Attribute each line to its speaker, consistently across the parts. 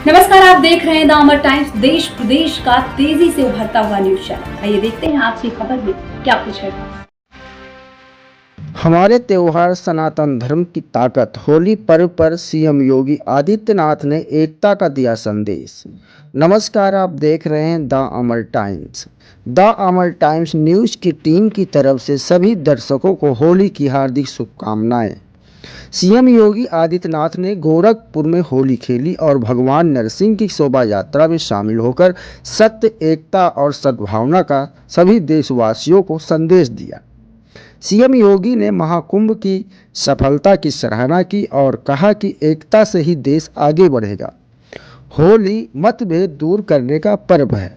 Speaker 1: नमस्कार, आप देख रहे हैं द अमर टाइम्स, देश प्रदेश का तेजी से उभरता हुआ न्यूज चैनल। आइए देखते हैं आज की खबर में क्या कुछ है।
Speaker 2: हमारे त्योहार सनातन धर्म की ताकत। होली पर्व पर सीएम योगी आदित्यनाथ ने एकता का दिया संदेश। नमस्कार, आप देख रहे हैं the Amar times. The Amar times news की टीम की तरफ से सभी दर्शकों को होली की हार्दिक शुभकामनाएं। सीएम योगी आदित्यनाथ ने गोरखपुर में होली खेली और भगवान नरसिंह की शोभा यात्रा में शामिल होकर सत्य, एकता और सद्भावना का सभी देशवासियों को संदेश दिया। सीएम योगी ने महाकुंभ की सफलता की सराहना की और कहा कि एकता से ही देश आगे बढ़ेगा। होली मतभेद दूर करने का पर्व है।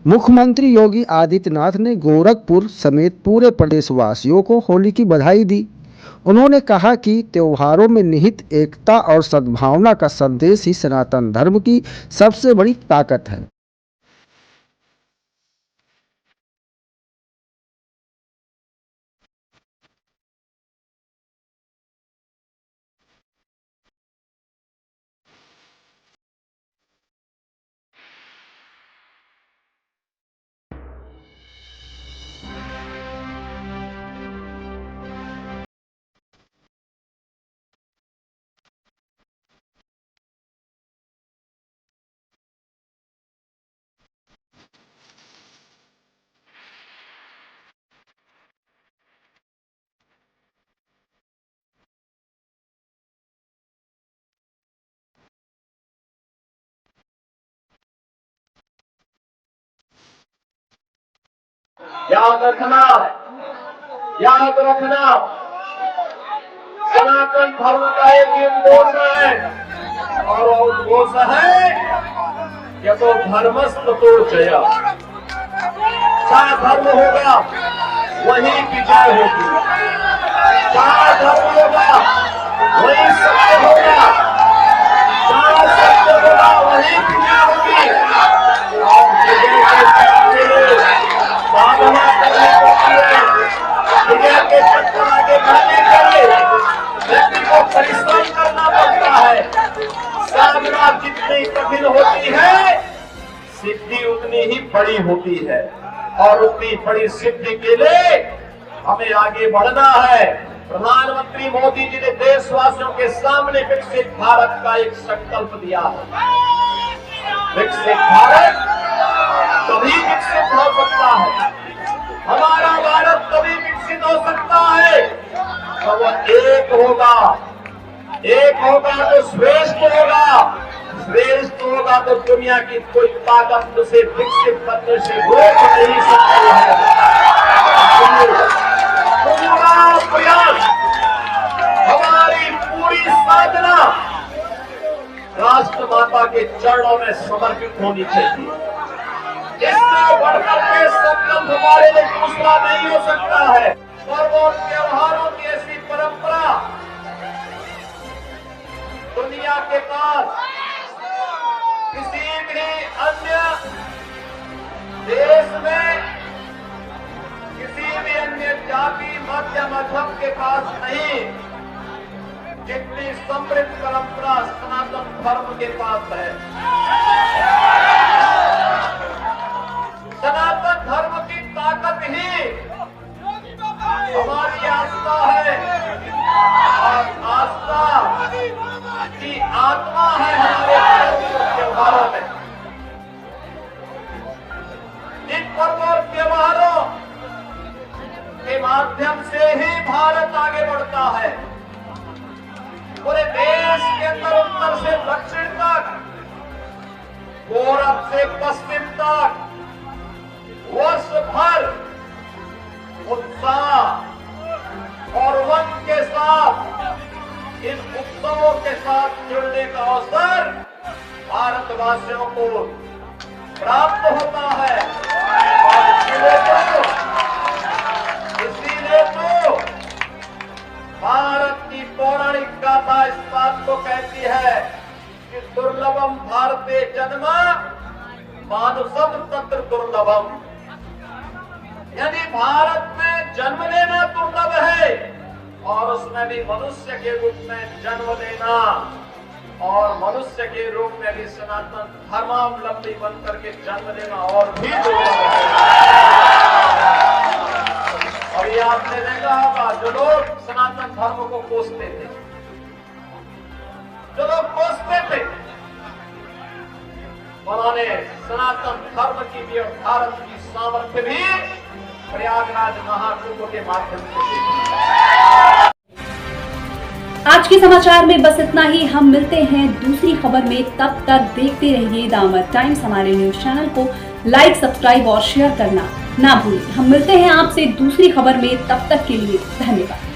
Speaker 2: मुख्यमंत्री योगी आदित्यनाथ ने गोरखपुर समेत पूरे प्रदेशवासियों को होली की बधाई दी। उन्होंने कहा कि त्योहारों में निहित एकता और सद्भावना का संदेश ही सनातन धर्म की सबसे बड़ी ताकत है।
Speaker 3: याद रखना, याद रखना, सनातन धर्म का एक उद्घोष है और वो उद्घोष है कि तो धर्मस्थ तो जया। जहाँ धर्म होगा वही विजय होगी, जहाँ धर्म होगा वही सत्य होगा, जहाँ सत्य होगा वही विजय होगी। साधना करने के लिए विजय के चक्कर आगे बढ़ने के लिए व्यक्ति को परिश्रम करना पड़ता है। साधना जितनी कठिन होती है, सिद्धि उतनी ही बड़ी होती है और उतनी बड़ी सिद्धि के लिए हमें आगे बढ़ना है। प्रधानमंत्री मोदी जी ने देशवासियों के सामने विकसित भारत का एक संकल्प दिया है। विकसित भारत तभी विकसित हो सकता है, हमारा भारत तभी विकसित हो सकता है तो वह एक होगा। एक होगा तो श्रेष्ठ होगा, श्रेष्ठ होगा तो दुनिया की कोई ताकत उसे विकसित बनने से रोक नहीं सकती है। पूरा प्रयास, हमारी पूरी साधना राष्ट्र माता के चरणों में समर्पित होनी चाहिए। इससे बढ़कर के संकल्प हमारे लिए दूसरा नहीं हो सकता है। पर्वों त्योहारों की ऐसी परंपरा दुनिया के पास किसी भी अन्य देश में, किसी भी अन्य जाति मत या मजहब के पास नहीं, जितनी समृद्ध परंपरा सनातन धर्म के पास है। सनातन धर्म की ताकत ही हमारी आस्था है और आस्था की आत्मा है हमारे त्योहारों में। इन पर्व और त्योहारों के माध्यम से ही भारत आगे बढ़ता है। पूरे देश के अंदर उत्तर से दक्षिण तक, पूरब से पश्चिम तक वर्ष भर उत्साह और उमंग के साथ इन उत्सवों के साथ जुड़ने का अवसर भारतवासियों को प्राप्त होता है। और इसीलिए तो भारत की पौराणिक गाथा इस बात को कहती है कि दुर्लभम भारते जन्मा मानुषम तत्र दुर्लभम, यानी भारत में जन्म लेना दुर्लभ है और उसमें भी मनुष्य के रूप में जन्म लेना और मनुष्य के रूप में भी सनातन धर्मावलंबी बन करके जन्म लेना और भी दुर्लभ है। और ये आपने देखा होगा, जो लोग सनातन धर्म को कोसते थे, जो लोग कोसते थे, उन्होंने सनातन धर्म की भी और भारत की सामर्थ्य भी प्रयागराज महाकुंभ के माध्यम से देखी।
Speaker 1: आज के समाचार में बस इतना ही। हम मिलते हैं दूसरी खबर में, तब तक देखते रहिए द अमर टाइम्स। हमारे न्यूज चैनल को लाइक, सब्सक्राइब और शेयर करना ना भूलें। हम मिलते हैं आपसे दूसरी खबर में, तब तक के लिए धन्यवाद।